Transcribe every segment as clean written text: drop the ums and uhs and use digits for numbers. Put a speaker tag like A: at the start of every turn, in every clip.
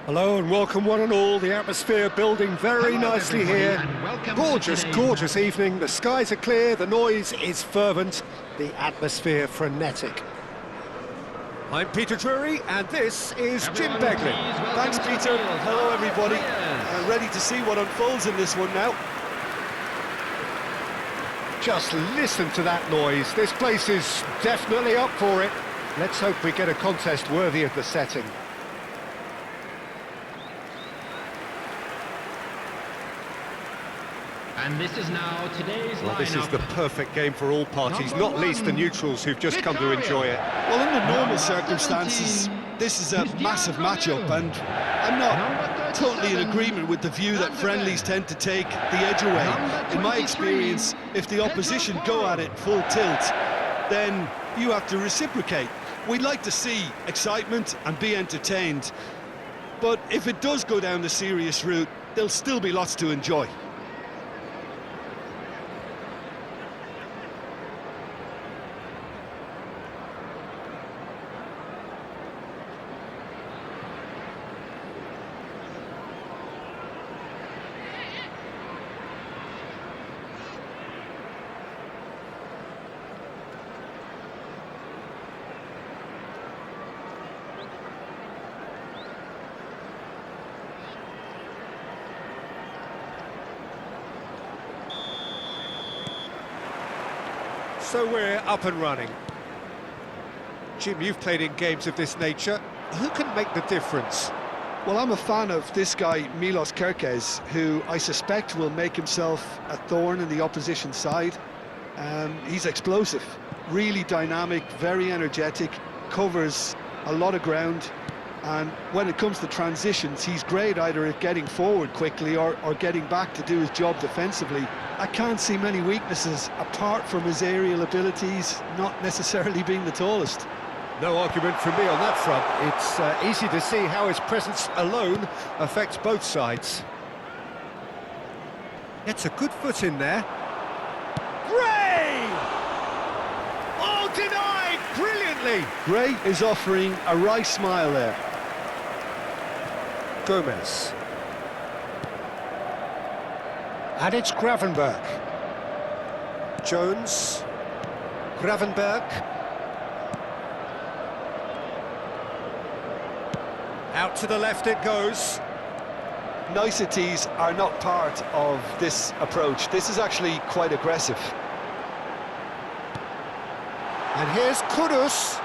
A: Hello and welcome one and all. The atmosphere building very nicely here. Gorgeous, gorgeous evening. The skies are clear, the noise is fervent, the atmosphere frenetic. I'm Peter Drury and this is Jim Beglin.
B: Thanks, Peter. Hello, everybody. Ready to see what unfolds in this one now.
A: Just listen to that noise. This place is definitely up for it. Let's hope we get a contest worthy of the setting.
C: And this is now today's
A: Well, this is
C: lineup.
A: the perfect game for all parties, not least the neutrals who've just come to enjoy it.
B: Well, in the normal circumstances, this is a massive matchup, and I'm not totally in agreement with the view that friendlies tend to take the edge away. In my experience, if the opposition go at it full tilt, then you have to reciprocate. We'd like to see excitement and be entertained, but if it does go down the serious route, there'll still be lots to enjoy.
A: So we're up and running. Jim, you've played in games of this nature. Who can make the difference?
B: Well, I'm a fan of this guy, Milos Kerkez, who I suspect will make himself a thorn in the opposition side. He's explosive, really dynamic, very energetic, covers a lot of ground, and when it comes to transitions, he's great either at getting forward quickly or getting back to do his job defensively. I can't see many weaknesses apart from his aerial abilities, not necessarily being the tallest.
A: No argument from me on that front. It's easy to see how his presence alone affects both sides. Gets a good foot in there. Gray! Oh, denied brilliantly!
B: Gray is offering a wry smile there.
A: Gomez. And it's Gravenberg. Jones. Gravenberg. Out to the left it goes.
B: Niceties are not part of this approach. This is actually quite aggressive.
A: And here's Kudus.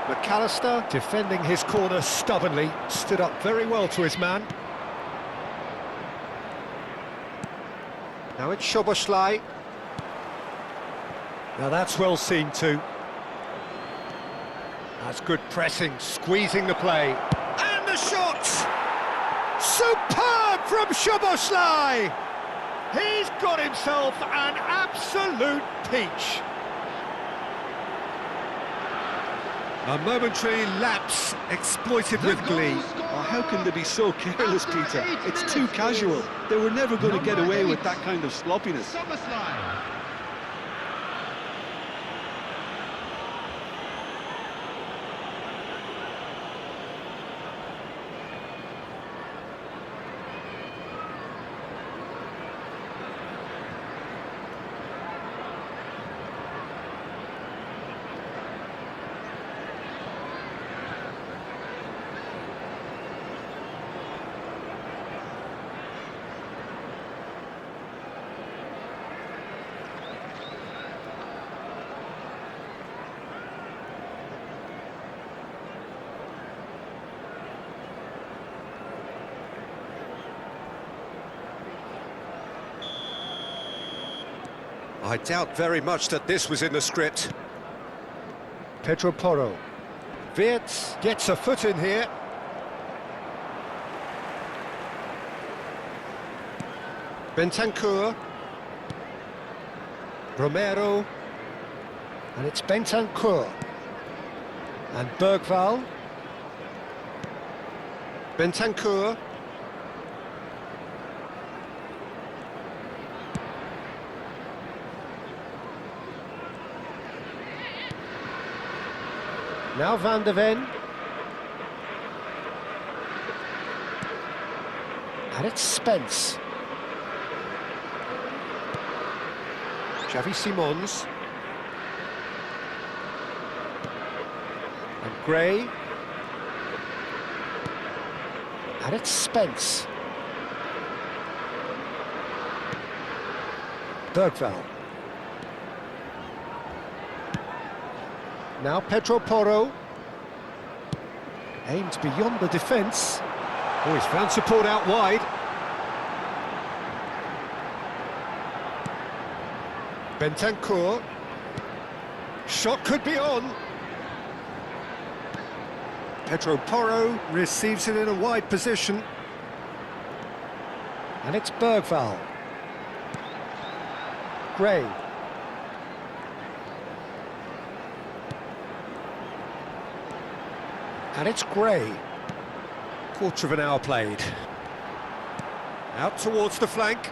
A: McAllister defending his corner stubbornly, stood up very well to his man. Now it's Szoboszlai. Now that's well seen too. That's good pressing, squeezing the play. And the shot! Superb from Szoboszlai! He's got himself an absolute peach. A momentary lapse exploited with glee.
B: Oh, how can they be so careless, Peter? It's too casual. They were never going to get away with that kind of sloppiness.
A: I doubt very much that this was in the script. Pedro Porro. Wirtz gets a foot in here. Bentancur. Romero. And it's Bentancur. And Bergvall. Bentancur. Now Van de Ven. And it's Spence. Xavi Simons. And Gray. And it's Spence. Bergvall. Now Pedro Porro. Aimed beyond the defence. Oh, he's found support out wide. Bentancur. Shot could be on. Pedro Porro receives it in a wide position. And it's Bergvall. Gray. And it's Gray. Quarter of an hour played. Out towards the flank.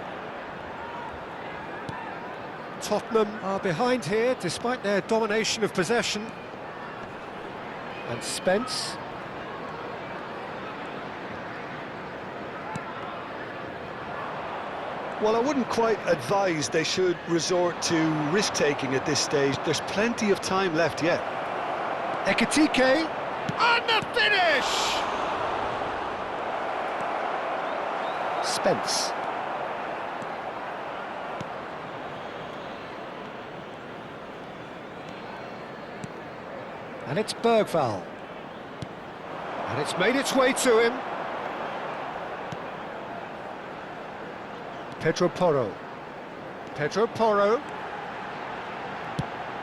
A: Tottenham are behind here despite their domination of possession. And Spence.
B: Well, I wouldn't quite advise they should resort to risk-taking at this stage. There's plenty of time left yet.
A: Ekitike. And the finish! Spence. And it's Bergvall. And it's made its way to him. Pedro Porro. Pedro Porro.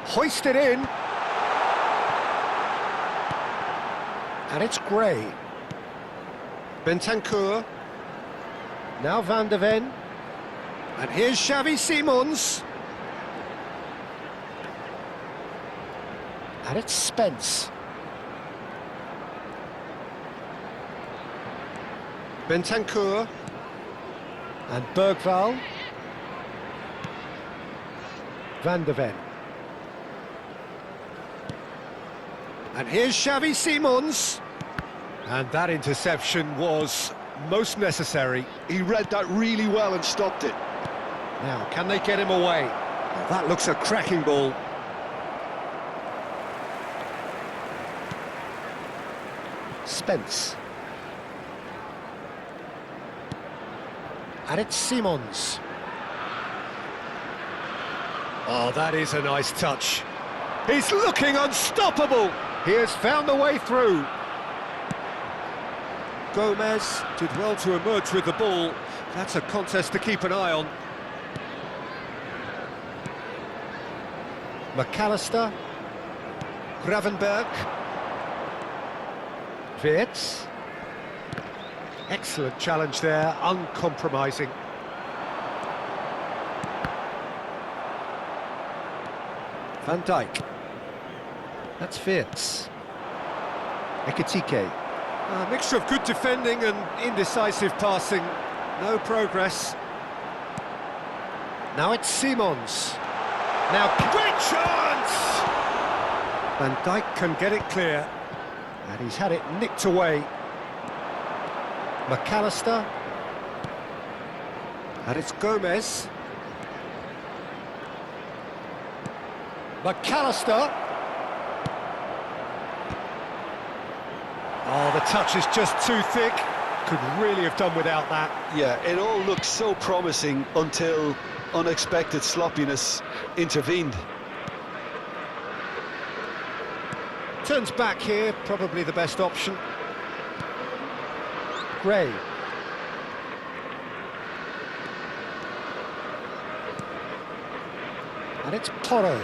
A: Hoisted in. And it's Gray. Bentancur. Now Van de Ven. And here's Xavi Simons. And it's Spence. Bentancur. And Bergvall. Van de Ven. And here's Xavi Simons. And that interception was most necessary.
B: He read that really well and stopped it.
A: Now, can they get him away? Well, that looks a cracking ball. Spence. And it's Simons. Oh, that is a nice touch. He's looking unstoppable. He has found the way through. Gomez did well to emerge with the ball. That's a contest to keep an eye on. McAllister. Gravenberg. Wirtz. Excellent challenge there, uncompromising. Van Dijk. That's Wirtz. Ekitike. A mixture of good defending and indecisive passing. No progress. Now it's Simons. Now, great chance! Van Dijk can get it clear. And he's had it nicked away. McAllister. And it's Gomez. McAllister. Oh, the touch is just too thick. Could really have done without that.
B: Yeah, it all looked so promising until unexpected sloppiness intervened.
A: Turns back here, probably the best option. Gray. And it's Porro.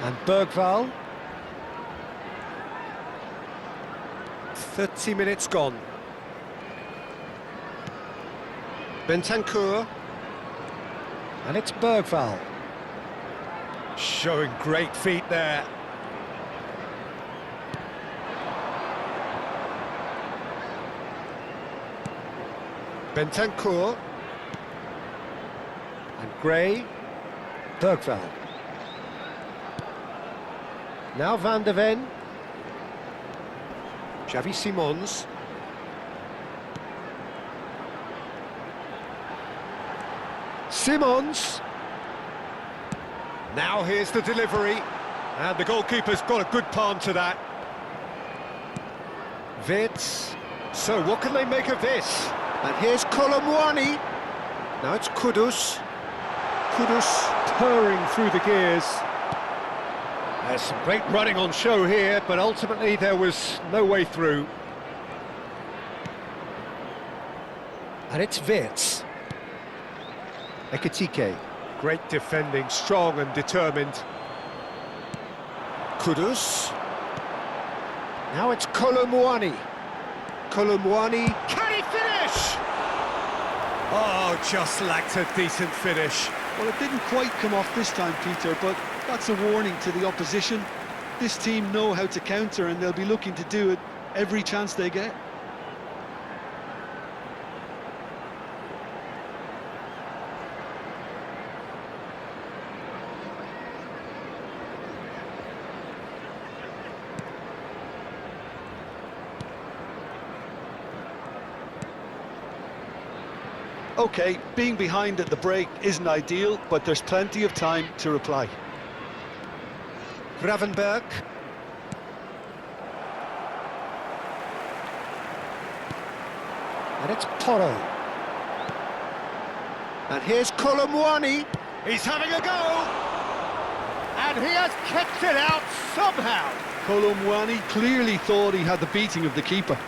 A: And Bergvall. 30 minutes gone. Bentancur. And it's Bergvall. Showing great feet there. Bentancur. And Gray. Bergvall. Now Van de Ven. Xavi Simons. Simons. Now here's the delivery. And the goalkeeper's got a good palm to that. Wits. So what can they make of this? And here's Kolomwani. Now it's Kudus. Kudus purring through the gears. There's some great running on show here, but ultimately there was no way through. And it's Wits. Ekitike. Great defending, strong and determined. Kudus. Now it's Kolomwani. Kolomwani. Can he finish? Oh, just lacked a decent finish.
B: Well, it didn't quite come off this time, Peter, but that's a warning to the opposition. This team know how to counter, and they'll be looking to do it every chance they get. Okay, being behind at the break isn't ideal, but there's plenty of time to reply.
A: Gravenberg. And it's Porro. And here's Kolomwani. He's having a go. And he has kept it out somehow.
B: Kolomwani clearly thought he had the beating of the keeper.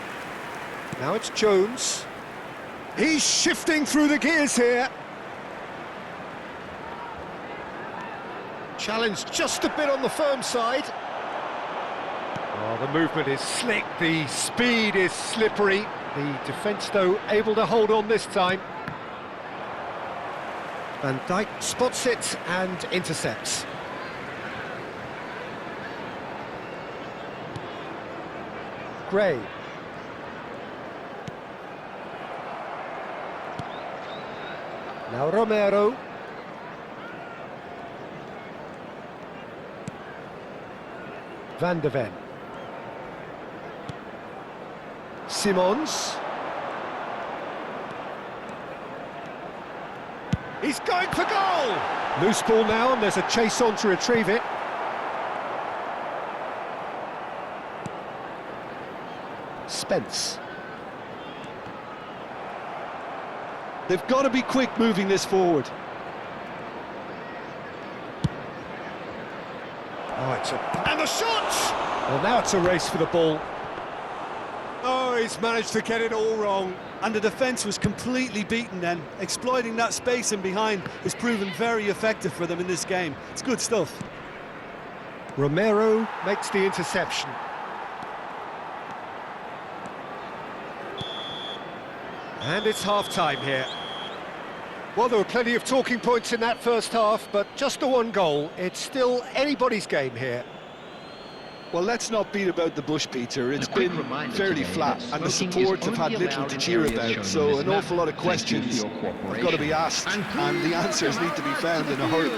A: Now it's Jones. He's shifting through the gears here. Challenge just a bit on the firm side. Oh, the movement is slick, the speed is slippery. The defence, though, able to hold on this time. Van Dijk spots it and intercepts. Gray. Now Romero. Van de Ven. Simons. He's going for goal! Loose ball now, and there's a chase on to retrieve it. Spence.
B: They've got to be quick moving this forward.
A: Oh, and the shot! Well, now it's a race for the ball. Oh, he's managed to get it all wrong.
B: And the defence was completely beaten then. Exploiting that space in behind has proven very effective for them in this game. It's good stuff.
A: Romero makes the interception. And it's half-time here. Well, there were plenty of talking points in that first half, but just the one goal. It's still anybody's game here.
B: Well, let's not beat about the bush, Peter. It's been fairly flat, and the support have had little to cheer about, so an awful lot of questions have got to be asked, and the answers need to be found in a hurry.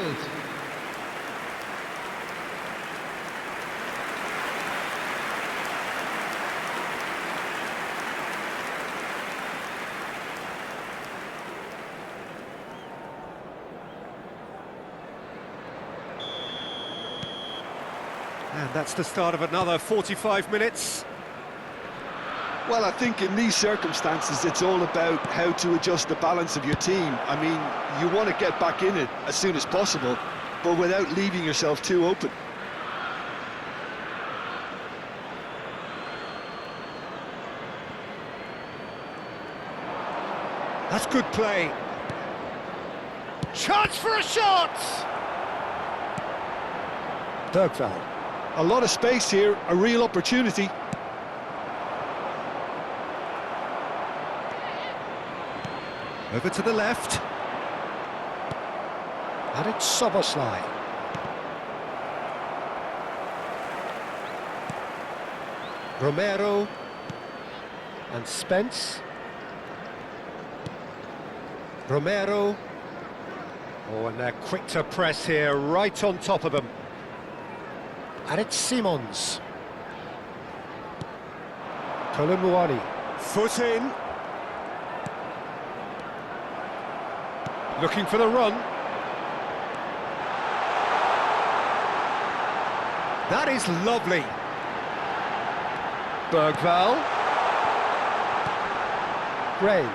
A: And that's the start of another 45 minutes.
B: Well, I think in these circumstances, it's all about how to adjust the balance of your team. I mean, you want to get back in it as soon as possible, but without leaving yourself too open.
A: That's good play. Chance for a shot! Bergvall.
B: A lot of space here, a real opportunity.
A: Over to the left. And it's Soboslai. Romero. And Spence. Romero. Oh, and they're quick to press here, right on top of them. And it's Simons. Colomwani. Foot in. Looking for the run. That is lovely. Bergvall. Gray.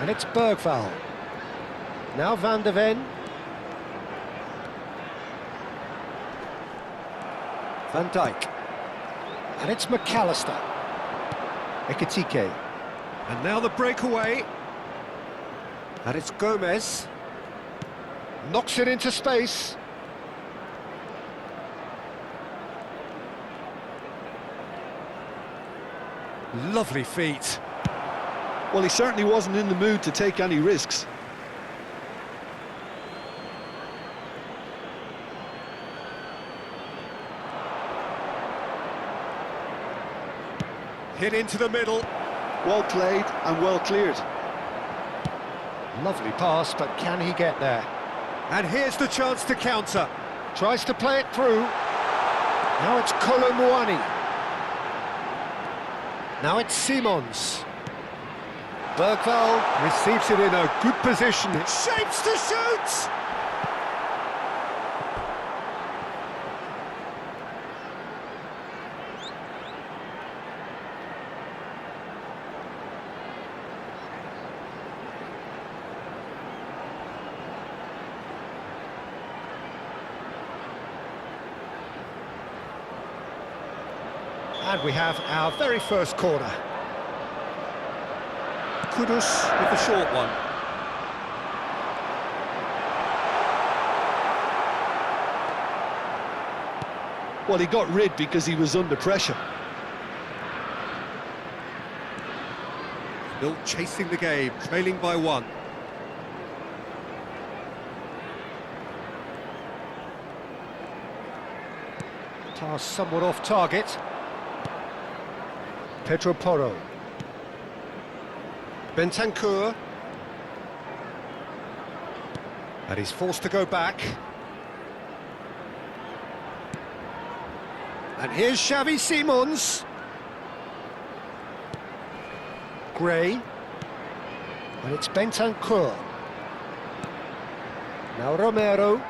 A: And it's Bergvall. Now Van de Ven. Van Dijk. And it's McAllister. Ekitike. And now the breakaway. And it's Gomez. Knocks it into space. Lovely feet.
B: Well, he certainly wasn't in the mood to take any risks.
A: Hit into the middle.
B: Well played and well cleared.
A: Lovely pass, but can he get there? And here's the chance to counter. Tries to play it through. Now it's Colomwani. Now it's Simons. Bergvall receives it in a good position. It shapes to shoot! And we have our very first corner. Kudus with the short one.
B: Well, he got rid because he was under pressure.
A: Still chasing the game, trailing by one. Pass somewhat off target. Pedro Porro. Bentancur. And he's forced to go back. And here's Xavi Simons. Gray. And it's Bentancur. Now Romero.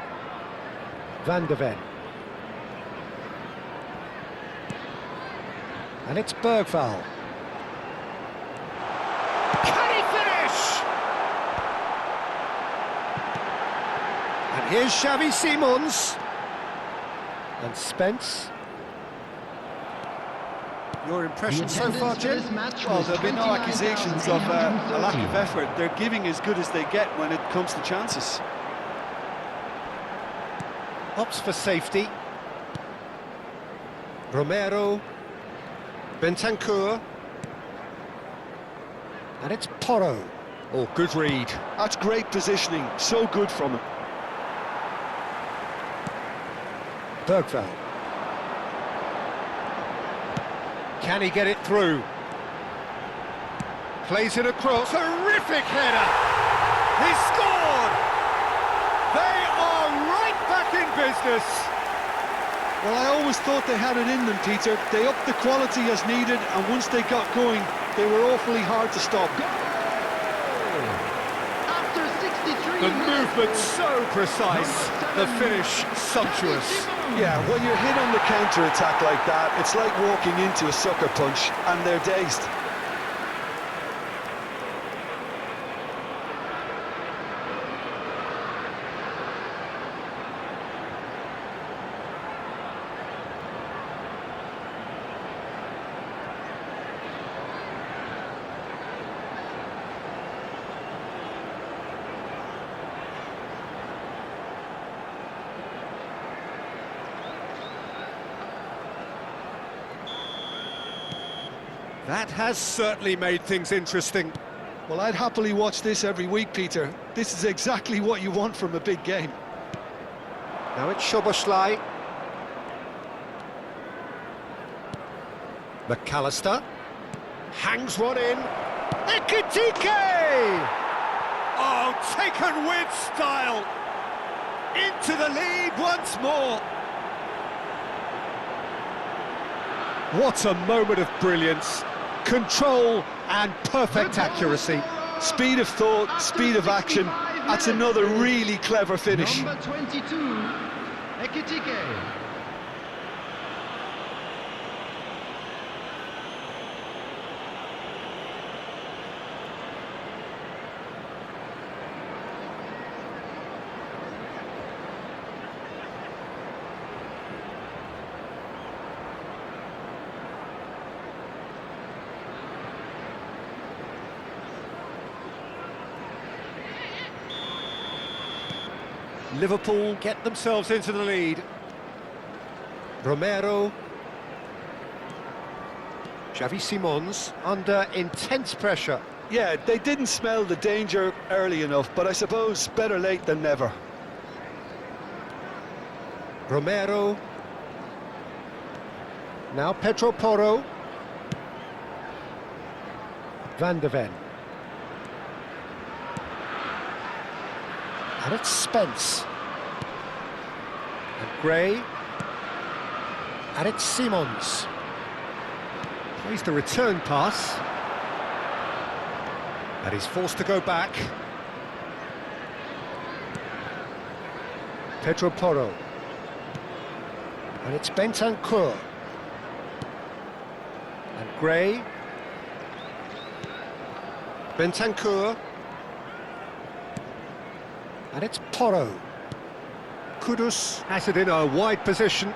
A: Van de Ven. And it's Bergvall. Can he finish? And here's Xavi Simons. And Spence. Your impression so far, Jim?
B: Well, there'll be no accusations of a lack of effort. They're giving as good as they get when it comes to chances.
A: Opts for safety. Romero. Bentancur. And it's Porro. Oh, good read.
B: That's great positioning. So good from him.
A: Bergvall. Can he get it through? Plays it across. Terrific header! He scored! They are right back in business.
B: Well, I always thought they had it in them, Peter. They upped the quality as needed, and once they got going, they were awfully hard to stop.
C: After 63
A: The
C: minutes,
A: movement so precise, the finish sumptuous.
B: Yeah, when you're hit on the counter-attack like that, it's like walking into a sucker punch, and they're dazed.
A: That has certainly made things interesting.
B: Well, I'd happily watch this every week, Peter. This is exactly what you want from a big game.
A: Now it's Szoboszlai. McAllister. Hangs one in. Ekitike! Oh, taken with style. Into the lead once more. What a moment of brilliance. Control and perfect accuracy.
B: Speed of thought, speed of action. That's another really clever finish.
C: Number 22, Ekitike.
A: Liverpool get themselves into the lead. Romero. Xavi Simons under intense pressure.
B: Yeah, they didn't smell the danger early enough, but I suppose better late than never.
A: Romero. Now Pedro Porro. Van de Ven. And it's Spence. And Gray. And it's Simons. Plays the return pass. And he's forced to go back. Pedro Porro. And it's Bentancur. And Gray. Bentancur. And it's Porro. Kudus has it in a wide position.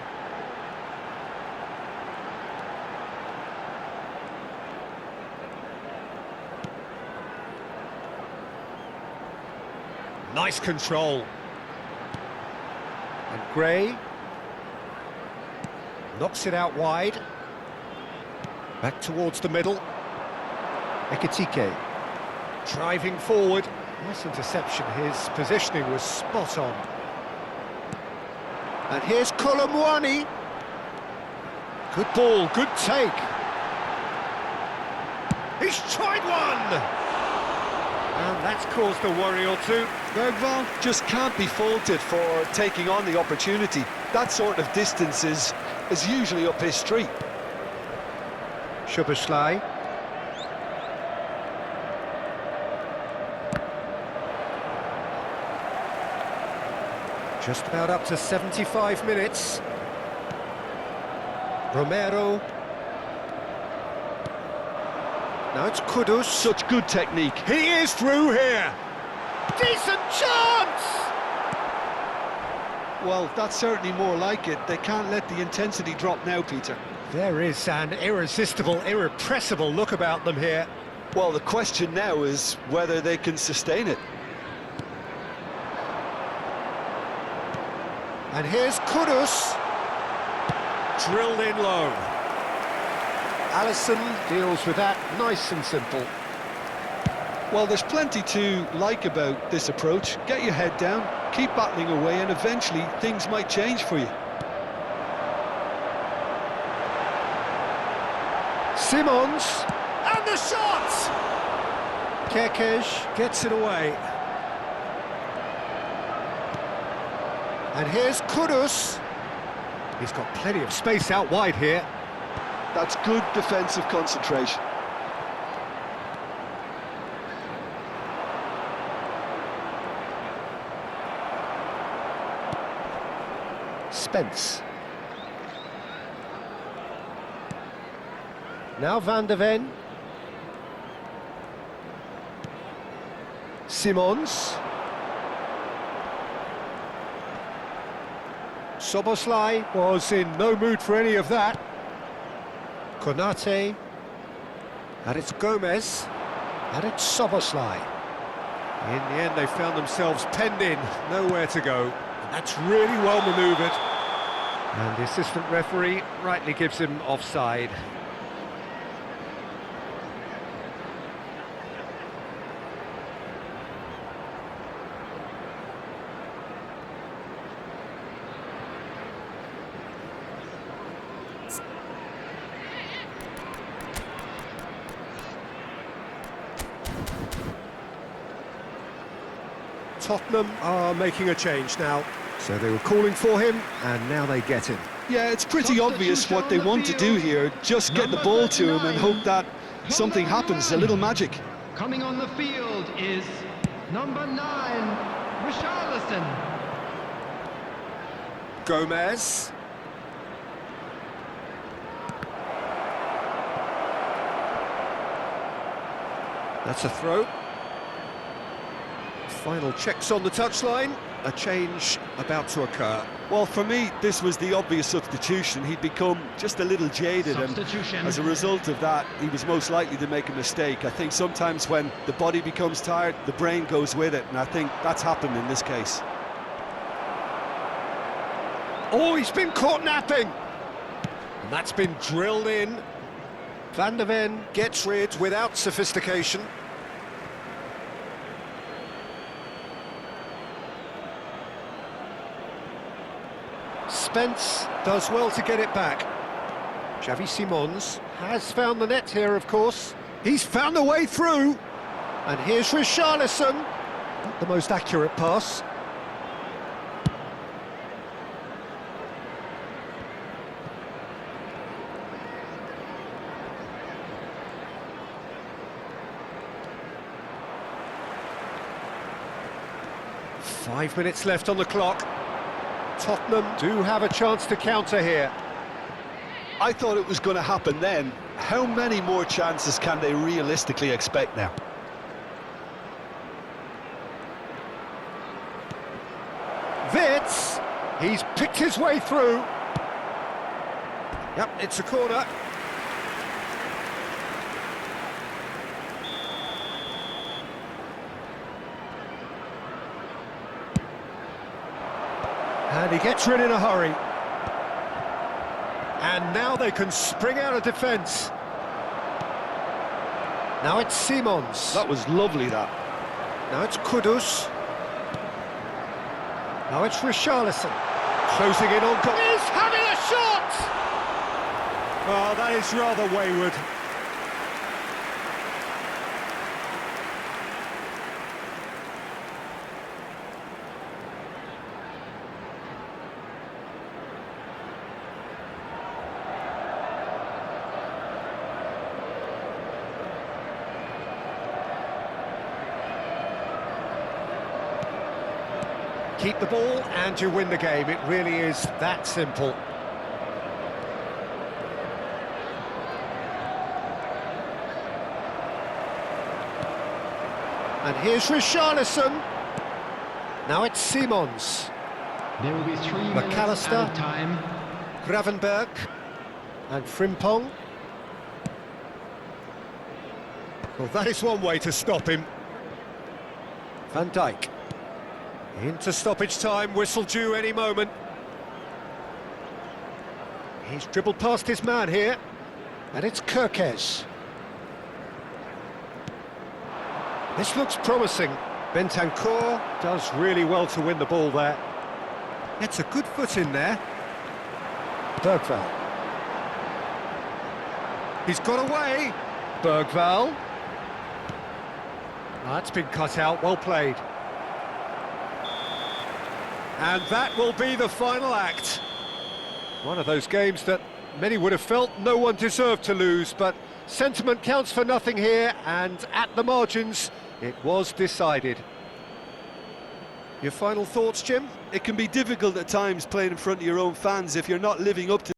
A: Nice control. And Gray knocks it out wide. Back towards the middle. Ekitike driving forward. Nice interception, his positioning was spot on. And here's Kolomwani. Good ball, good take. He's tried one! And that's caused a worry or two.
B: Bergvall just can't be faulted for taking on the opportunity. That sort of distance is usually up his street.
A: Szoboszlai. Just about up to 75 minutes. Romero. Now it's Kudus.
B: Such good technique.
A: He is through here. Decent chance!
B: Well, that's certainly more like it. They can't let the intensity drop now, Peter.
A: There is an irresistible, irrepressible look about them here.
B: Well, the question now is whether they can sustain it.
A: And here's Kudus. Drilled in low. Alisson deals with that nice and simple.
B: Well, there's plenty to like about this approach. Get your head down, keep battling away, and eventually things might change for you.
A: Simons, and the shot! Kekes gets it away. And here's Kudus. He's got plenty of space out wide here.
B: That's good defensive concentration.
A: Spence. Now Van de Ven. Simons. Szoboszlai was in no mood for any of that. Konate. And it's Gomez. And it's Szoboszlai. In the end, they found themselves penned in, nowhere to go. And that's really well manoeuvred. And the assistant referee rightly gives him offside. Tottenham are making a change now. So they were calling for him, and now they get him.
B: Yeah, it's pretty obvious what they want to do here. Just get the ball to him and hope that something happens, a little magic.
C: Coming on the field is number 9, Richarlison.
A: Gomez. That's a throw. Final checks on the touchline. A change about to occur.
B: Well, for me, this was the obvious substitution. He'd become just a little jaded, and as a result of that, he was most likely to make a mistake. I think sometimes when the body becomes tired, the brain goes with it, and I think that's happened in this case.
A: Oh, he's been caught napping! And that's been drilled in. Van der Ven gets rid without sophistication. Spence does well to get it back. Xavi Simons has found the net here, of course. He's found a way through. And here's Richarlison. Not the most accurate pass. Five minutes left on the clock. Tottenham do have a chance to counter here.
B: I thought it was going to happen then. How many more chances can they realistically expect now?
A: Wits, he's picked his way through. Yep, it's a corner. And he gets rid in a hurry. And now they can spring out of defence. Now it's Simons.
B: That was lovely, that.
A: Now it's Kudus. Now it's Richarlison. Closing in on goal. He's having a shot! Oh, that is rather wayward. Keep the ball and you win the game. It really is that simple. And here's Richarlison. Now it's Simons.
C: There will be 3 minutes
A: McAllister.
C: out of time.
A: Gravenberg and Frimpong. Well, that is one way to stop him. Van Dijk. Into stoppage time, whistle due any moment. He's dribbled past his man here, and it's Kerkez. This looks promising. Bentancur does really well to win the ball there. It's a good foot in there. Bergvall. He's got away. Bergvall. That's been cut out, well played. And that will be the final act. One of those games that many would have felt no one deserved to lose, but sentiment counts for nothing here, and at the margins, it was decided. Your final thoughts, Jim?
B: It can be difficult at times playing in front of your own fans if you're not living up to